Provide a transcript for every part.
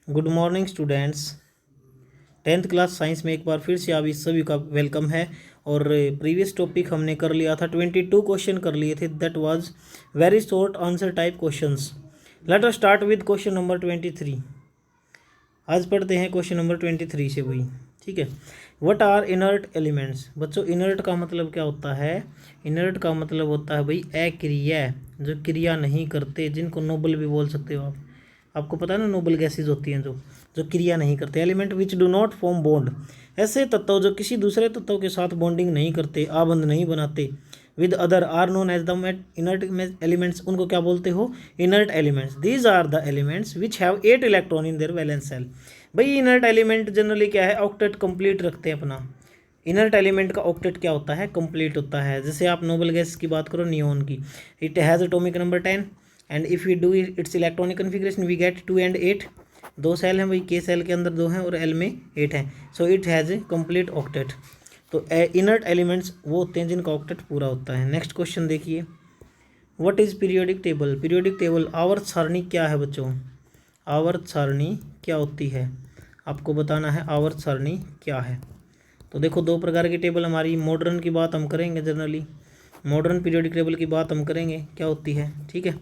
Good morning students. 10th class science में एक बार फिर से आप सभी का वेलकम है। और प्रीवियस टॉपिक हमने कर लिया था, 22 क्वेश्चन कर लिए थे। That was very short answer type questions. Let us start with question number 23। आज पढ़ते हैं क्वेश्चन नंबर 23 से वही, ठीक है। What are inert elements. बच्चों, इनर्ट का मतलब क्या होता है? इनर्ट का मतलब होता है भाई अक्रिय, जो क्रिया नहीं करते, जिनको नोबल भी बोल सकते हो आप। आपको पता है ना, नोबल गैसेज होती हैं जो क्रिया नहीं करते। Element which do not form bond, ऐसे तत्व जो किसी दूसरे तत्व के साथ बॉन्डिंग नहीं करते, आबंध नहीं बनाते, with other are known as the inert elements. उनको क्या बोलते हो? Inert elements. These are the elements which have 8 electron in their valence shell. भाई इनर्ट एलिमेंट जनरली क्या है? ऑक्टेट कंप्लीट रखते हैं अपना। इनर्ट एलिमेंट का ऑक्टेट क्या होता है? कंप्लीट होता है। जैसे आप नोबल गैस की बात करो, नियोन की, it has atomic number 10 and if you do its electronic configuration we get 2 and 8। दो सेल हैं भाई, के सेल के अंदर 2 हैं और एल में 8 हैं। So it has a complete octet. तो इनर्ट एलिमेंट्स वो होते हैं जिनका ऑक्टेट पूरा होता है। नेक्स्ट क्वेश्चन देखिए, what is periodic table. Periodic table आवर्त सारणी क्या है बच्चों? आवर्त सारणी क्या होती है? आपको बताना है आवर्त सारणी क्या है। तो देखो, दो प्रकार की टेबल हमारी, मॉडर्न की बात हम करेंगे, जनरली मॉडर्न पीरियोडिक टेबल की बात हम करेंगे क्या होती है, ठीक है।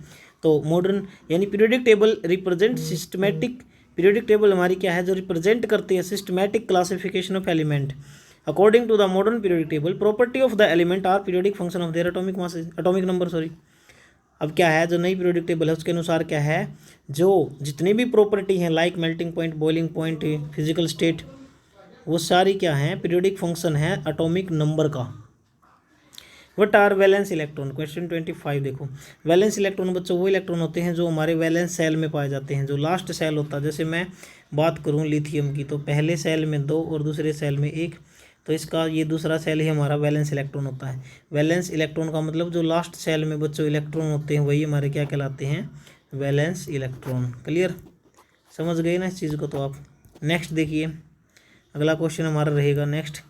तो मॉडर्न यानी periodic table represent systematic. Periodic table हमारी क्या है? जो रिप्रेजेंट करती है systematic classification of element according to the modern periodic table. Property of the element are periodic function of their atomic mass, atomic number, sorry. अब क्या है, जो नई पीरियोडिक टेबल है उसके अनुसार क्या है, जो जितनी भी प्रॉपर्टी हैं, like melting point, boiling point, physical state, वो सारी क्या हैं? पीरियोडिक फंक्शन है एटॉमिक नंबर का। What are valence electron. Question 25 देखो। वैलेंस इलेक्ट्रॉन बच्चों वो इलेक्ट्रॉन होते हैं जो हमारे वैलेंस सेल में पाए जाते हैं, जो लास्ट सेल होता है। जैसे मैं बात करूं लिथियम की, तो पहले सेल में 2 और दूसरे सेल में 1, तो इसका ये दूसरा सेल ही हमारा वैलेंस इलेक्ट्रॉन होता है। वैलेंस इलेक्ट्रॉन का मतलब जो लास्ट सेल में बच्चों इलेक्ट्रॉन होते हैं वही हमारे क्या कहलाते हैं? Valence electron. क्लियर? समझ गए ना इस चीज़ को? तो आप नेक्स्ट देखिए, अगला क्वेश्चन हमारा रहेगा next,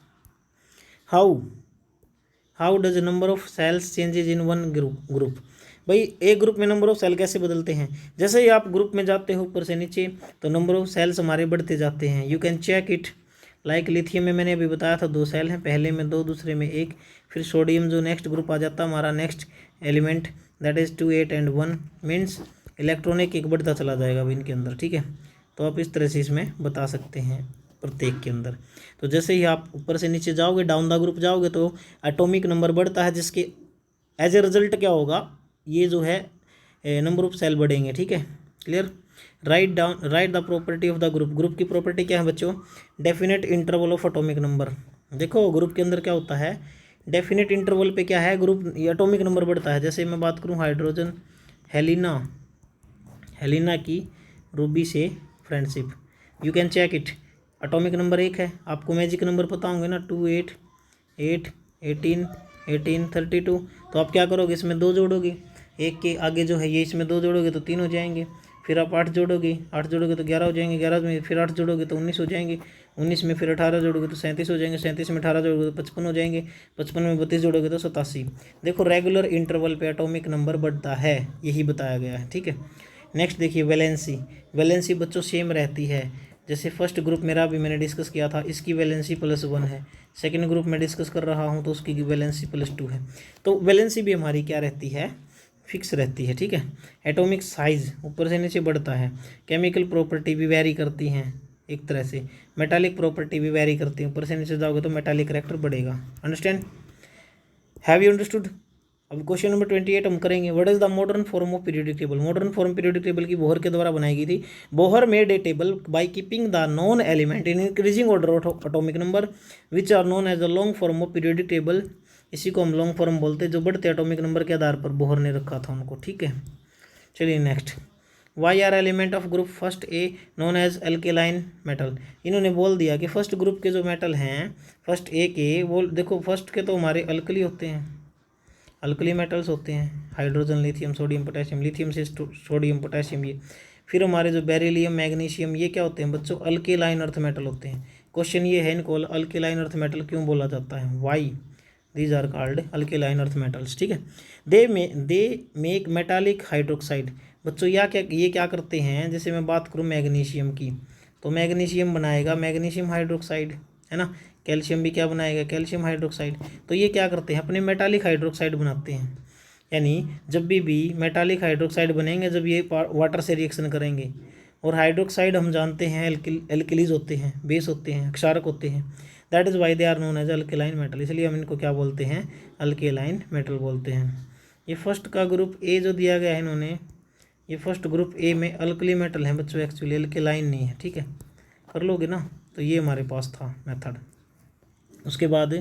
how does number of shells changes in one group. भाई एक ग्रुप में नंबर ऑफ सेल कैसे बदलते हैं? जैसे ही आप ग्रुप में जाते हो ऊपर से नीचे, तो नंबर ऑफ सेल्स हमारे बढ़ते जाते हैं। You can check it. Like lithium में मैंने अभी बताया था 2 सेल हैं, पहले में 2, दूसरे में 1। फिर सोडियम जो नेक्स्ट ग्रुप आ जाता है हमारा, next element, that is 2, 8 and 1, means electron एक बढ़ता चला जाएगा अभी इनके अंदर, ठीक है। तो आप इस तरह से इसमें बता सकते हैं प्रत्येक के अंदर। तो जैसे ही आप ऊपर से नीचे जाओगे, डाउन द ग्रुप जाओगे, तो एटॉमिक नंबर बढ़ता है, जिसके एज ए रिजल्ट क्या होगा, ये जो है नंबर ऑफ सेल बढ़ेंगे, ठीक है। Clear? Right the property of the group. Group की प्रॉपर्टी क्या है बच्चों? Definite interval of atomic number. देखो ग्रुप के अंदर क्या होता है, डेफिनेट इंटरवल पे क्या है, ग्रुप एटॉमिक नंबर बढ़ता है। जैसे मैं बात करूँ हाइड्रोजन, हेलिना की रूबी से friendship, you can check it. Atomic number 1 है, आपको मैजिक नंबर पता होंगे ना, 2, 8, 8, 18, 18, 32। तो आप क्या करोगे, इसमें 2 जोड़ोगे, एक के आगे जो है ये, इसमें 2 जोड़ोगे तो 3 हो जाएंगे। फिर आप 8 जोड़ोगे, 8 जोड़ोगे तो 11 हो जाएंगे, 11 में फिर 8 जोड़ोगे तो 19 हो जाएंगे, 19 में फिर 18 जोड़ोगे तो 37 हो जाएंगे, 37 में 18 जोड़ोगे तो 55 हो जाएंगे, 55 में 32 जोड़ोगे तो 87। देखो रेगुलर इंटरवल पे एटॉमिक नंबर बढ़ता है, यही बताया गया है, ठीक है। नेक्स्ट देखिए वैलेंसी। वैलेंसी बच्चों सेम रहती है। जैसे फर्स्ट ग्रुप मेरा भी मैंने डिस्कस किया था, इसकी वैलेंसी +1 है। सेकंड ग्रुप में डिस्कस कर रहा हूँ तो उसकी वैलेंसी +2 है। तो वैलेंसी भी हमारी क्या रहती है? फिक्स रहती है, ठीक है। एटॉमिक साइज ऊपर से नीचे बढ़ता है। केमिकल प्रॉपर्टी भी वेरी करती हैं एक तरह से। मेटालिक प्रॉपर्टी भी वेरी करती है, ऊपर से नीचे जाओगे तो मेटालिक करेक्टर बढ़ेगा। अंडरस्टैंड? Have you understood? अब क्वेश्चन नंबर 28 हम करेंगे, what is the modern form of periodic table. Modern form periodic table की बोहर के द्वारा बनाई गई थी। Bohr made a table by keeping the non element in increasing order of atomic number which are known as the long form of periodic table. इसी को हम long form बोलते हैं, जो बढ़ते एटॉमिक नंबर के आधार पर बोहर ने रखा था उनको, ठीक है। चलिए next, why are element of group first A known as alkaline metal. इन्होंने बोल दिया कि फर्स्ट ग्रुप के जो मेटल हैं फर्स्ट ए के, वो देखो फर्स्ट के तो हमारे अल्कली होते हैं, अल्कली मेटल्स होते हैं, hydrogen, lithium, sodium, potassium, lithium से सोडियम, पोटेशियम, ये। फिर हमारे जो बेरिलियम, मैग्नीशियम, ये क्या होते हैं बच्चों? अल्केलाइन अर्थ मेटल होते हैं। क्वेश्चन ये है, इनको अल्केलाइन अर्थ मेटल क्यों बोला जाता है? Why these are called alkaline earth metals, ठीक है। They make metallic hydroxide. बच्चों ये क्या करते हैं, जैसे मैं बात करूँ मैग्नीशियम की, तो मैग्नीशियम बनाएगा मैग्नीशियम हाइड्रोक्साइड, है ना। कैल्शियम भी क्या बनाएगा, कैल्शियम हाइड्रोक्साइड। तो ये क्या करते हैं, अपने मेटालिक हाइड्रोक्साइड बनाते हैं। यानी जब भी मेटालिक हाइड्रोक्साइड बनेंगे, जब ये वाटर से रिएक्शन करेंगे, और हाइड्रोक्साइड हम जानते हैं एल्किलीज होते हैं, बेस होते हैं, क्षारक होते हैं। That is why they are known as alkaline metal, इसलिए हम इनको क्या बोलते हैं, अल्केलाइन मेटल बोलते हैं। ये फर्स्ट का ग्रुप ए जो दिया गया है इन्होंने, ये फर्स्ट ग्रुप ए में अल्कली मेटल है बच्चों, एक्चुअली अल्केलाइन नहीं है, ठीक है, कर लोगे ना। तो ये हमारे पास था मेथड। उसके बाद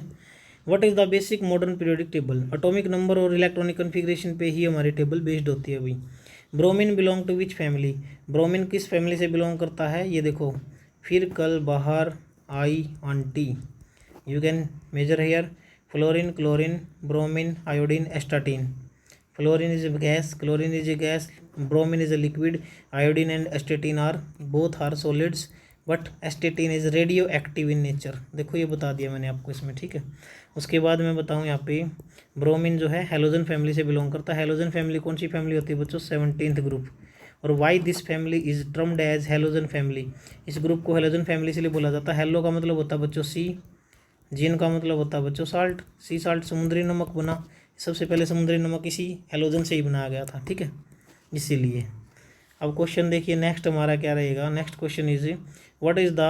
what is the basic modern periodic table, atomic number और इलेक्ट्रॉनिक कन्फिग्रेशन पे ही हमारी टेबल बेस्ड होती है भाई। Bromine belong to which family, bromine किस फैमिली से बिलोंग करता है, ये देखो, फिर कल बाहर आई aunty, you can measure hair. Fluorine chlorine bromine iodine astatine, fluorine is a gas, chlorine is a gas, bromine is a liquid, iodine and astatine are both are solids, but एस्टेटिन is radio active in nature. देखो ये बता दिया मैंने आपको इसमें, ठीक है। उसके बाद मैं बताऊँ यहाँ पे, ब्रोमीन जो है हेलोजन फैमिली से बिलोंग करता है। हेलोजन फैमिली कौन सी फैमिली होती है बच्चों, 17th ग्रुप। और why this family is termed as halogen family, इस ग्रुप को हेलोजन फैमिली इसलिए बोला जाता है। हेलो का मतलब होता है बच्चों सी, जीन का मतलब होता है बच्चों साल्ट, सी साल्ट समुद्री नमक बना, सबसे पहले समुद्री नमक इसी हेलोजन से ही बनाया गया था, ठीक है, इसीलिए। अब क्वेश्चन देखिए नेक्स्ट हमारा क्या रहेगा, next question is what is the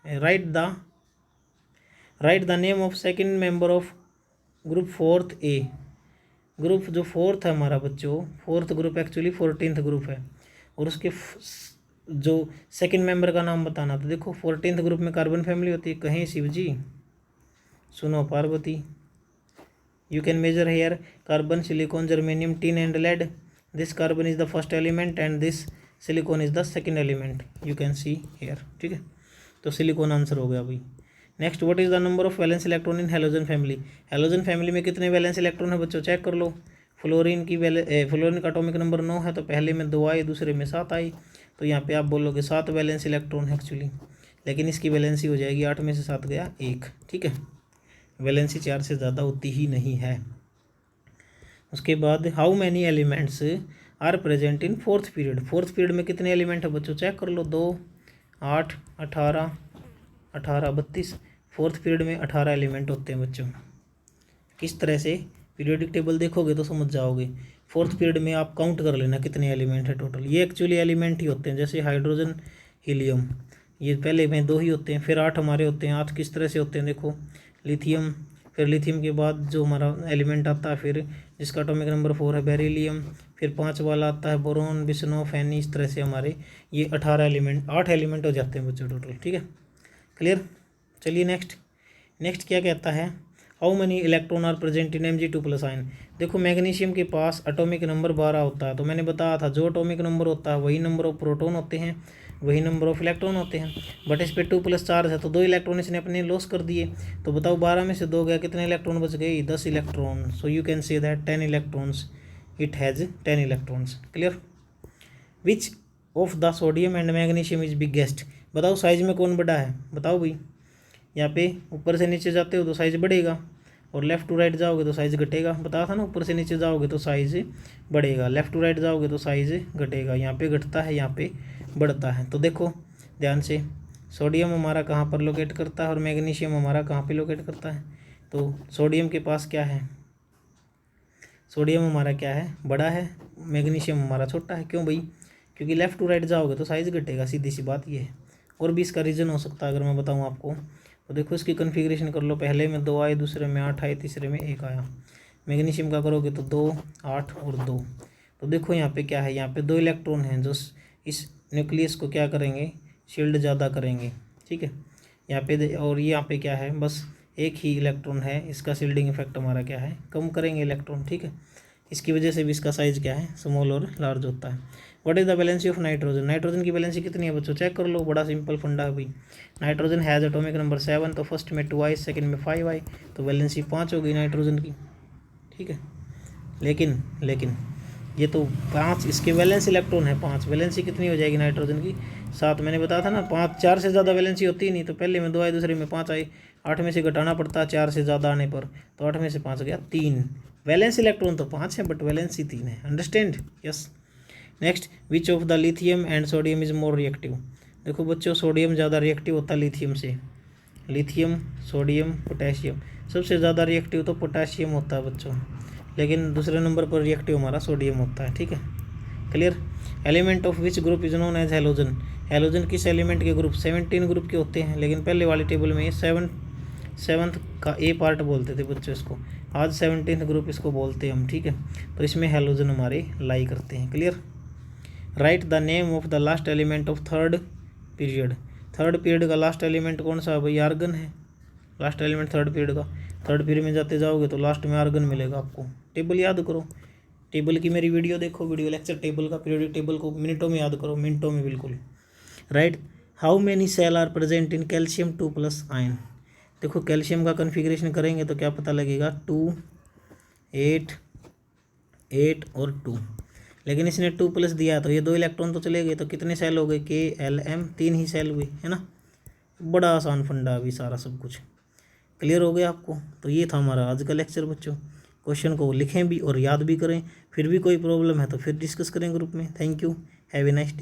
right the name of second member of group 4th A. Group जो 4th है हमारा बच्चों, 4th group actually 14th group है, और उसके जो सेकंड मेंबर का नाम बताना। तो देखो 14th ग्रुप में कार्बन फैमिली होती है, कहीं शिवजी, सुनो Parvati. You can measure here carbon, silicon, germanium, tin and lead. This carbon is the first element and this silicon is the second element. You can see here, ठीक है। तो silicon answer हो गया भाई। Next, what is the number of valence electron in halogen family. Halogen family में कितने valence electron है बच्चों, चेक कर लो। फ्लोरीन का एटॉमिक नंबर 9 है, तो पहले में 2 आई, दूसरे में 7 आई, तो यहाँ पे आप बोलोगे 7 वैलेंस इलेक्ट्रॉन है एक्चुअली, लेकिन इसकी वैलेंसी हो जाएगी 8 में से 7 गया 1, ठीक है। वैलेंसी 4 से ज़्यादा होती ही नहीं है। उसके बाद how many elements are present in 4th period. 4th period में कितने एलिमेंट है बच्चों, चेक कर लो। 2, 8, 18, 32। 4th पीरियड में 18 एलिमेंट होते हैं बच्चों। किस तरह से, पीरियोडिक टेबल देखोगे तो समझ जाओगे। 4th पीरियड में आप काउंट कर लेना कितने एलिमेंट है टोटल। ये एक्चुअली एलिमेंट ही होते हैं, जैसे हाइड्रोजन, हीलियम, ये पहले में 2 ही होते हैं, फिर 8 हमारे होते हैं। 8 किस तरह से होते हैं देखो, लिथियम, फिर लिथियम के बाद जो हमारा एलिमेंट आता है, फिर जिसका एटॉमिक नंबर 4 है बेरिलियम, फिर 5 वाला आता है बोरोन, बिस्नो, फैनी। इस तरह से हमारे ये 18 एलिमेंट, 8 एलिमेंट हो जाते हैं बच्चों टोटल, ठीक है, क्लियर। चलिए नेक्स्ट क्या कहता है, how many electron are present in Mg2+ ion. देखो मैग्नीशियम के पास एटॉमिक नंबर 12 होता है, तो मैंने बताया था जो एटॉमिक नंबर होता है वही नंबर ऑफ प्रोटॉन होते हैं, वही नंबर ऑफ इलेक्ट्रॉन होते हैं। बट इस पे 2+ चार्ज है, तो 2 इलेक्ट्रॉन इसने अपने लॉस कर दिए। तो बताओ 12 में से 2 गया, कितने इलेक्ट्रॉन बच गए, 10 electron. So you can say that 10 electrons, it has 10 electrons, clear. Which of the sodium and magnesium is biggest. बताओ साइज में कौन बड़ा है, बताओ भाई। यहाँ पे ऊपर से नीचे जाते हो तो साइज बढ़ेगा, और लेफ़्ट टू राइट जाओगे तो साइज़ घटेगा। बताया था ना, ऊपर से नीचे जाओगे तो साइज़ बढ़ेगा, लेफ़्ट टू राइट जाओगे तो साइज़ घटेगा। यहाँ पे घटता है, यहाँ पे बढ़ता है। तो देखो ध्यान से, सोडियम हमारा कहाँ पर लोकेट करता है और मैग्नीशियम हमारा कहाँ पे लोकेट करता है। तो सोडियम के पास क्या है, सोडियम हमारा क्या है, बड़ा है, मैग्नीशियम हमारा छोटा है। क्यों भाई, क्योंकि लेफ़्ट टू राइट जाओगे तो साइज़ घटेगा, सीधी सी बात ये है। और भी इसका रीज़न हो सकता है अगर मैं बताऊँ आपको, तो देखो इसकी कन्फिग्रेशन कर लो। पहले में 2 आए, दूसरे में 8 आए, तीसरे में 1 आया। मैग्नीशियम का करोगे तो 2, 8 और 2। तो देखो यहाँ पे क्या है, यहाँ पे 2 इलेक्ट्रॉन हैं जो इस न्यूक्लियस को क्या करेंगे, शील्ड ज़्यादा करेंगे, ठीक है। यहाँ पे और यहाँ पे क्या है, बस 1 ही इलेक्ट्रॉन है, इसका शील्डिंग इफेक्ट हमारा क्या है, कम करेंगे इलेक्ट्रॉन, ठीक है। इसकी वजह से भी इसका साइज़ क्या है, स्मॉल और लार्ज होता है। What is the valency of nitrogen. Nitrogen की वैलेंसी कितनी है बच्चों, चेक कर लो, बड़ा सिंपल फंडा है भाई। नाइट्रोजन हैज़ एटॉमिक नंबर 7, तो फर्स्ट में 2 आई, सेकंड में 5 आई, तो वैलेंसी 5 हो गई नाइट्रोजन की, ठीक है। लेकिन ये तो 5 इसके वैलेंस इलेक्ट्रॉन है, 5 वैलेंसी कितनी हो जाएगी नाइट्रोजन की, 7। मैंने बताया था ना 5, 4 से ज़्यादा वैलेंसी होती ही नहीं। तो पहले में 2 आई, दूसरे में 5 आई, 8 में से घटाना पड़ता है 4 से ज़्यादा आने पर, तो 8 में से 5 गया 3। वैलेंस इलेक्ट्रॉन तो 5 है बट वैलेंसी 3 है, understand, yes. Next, which of the lithium and sodium is more reactive. देखो बच्चों, सोडियम ज़्यादा रिएक्टिव होता है लिथियम से। लिथियम, सोडियम, पोटेशियम, सबसे ज़्यादा रिएक्टिव तो पोटेशियम होता है बच्चों, लेकिन दूसरे नंबर पर रिएक्टिव हमारा सोडियम होता है। ठीक है, clear. Element of which group is known as halogen. Halogen किस एलिमेंट के ग्रुप? 17 ग्रुप के होते हैं, लेकिन पहले वाली टेबल में ये सेवन्थ का ए पार्ट बोलते थे बच्चों इसको, आज 17th ग्रुप इसको बोलते हैं हम। ठीक है, तो इसमें हेलोजन हमारे लाई करते हैं। Clear. Right the name of the last element of third period. Third period का लास्ट एलिमेंट कौन सा है भाई? आर्गन है। लास्ट एलिमेंट थर्ड पीरियड का, थर्ड पीरियड में जाते जाओगे तो लास्ट में आर्गन मिलेगा आपको। टेबल याद करो, टेबल की मेरी वीडियो देखो, वीडियो लेक्चर टेबल का, पीरियोडिक टेबल को मिनटों में याद करो, मिनटों में बिल्कुल। Right, how many shell are present in calcium 2+ ion. देखो कैल्शियम का कन्फिग्रेशन करेंगे तो क्या पता लगेगा? 2, 8, 8 और 2, लेकिन इसने 2+ दिया है तो ये 2 इलेक्ट्रॉन तो चले गए, तो कितने सेल हो गए? KLM, 3 ही सेल हुए, है ना। बड़ा आसान फंडा अभी सारा सब कुछ क्लियर हो गया आपको। तो ये था हमारा आज का लेक्चर बच्चों। क्वेश्चन को लिखें भी और याद भी करें, फिर भी कोई प्रॉब्लम है तो फिर डिस्कस करें ग्रुप में। Thank you, have a nice day.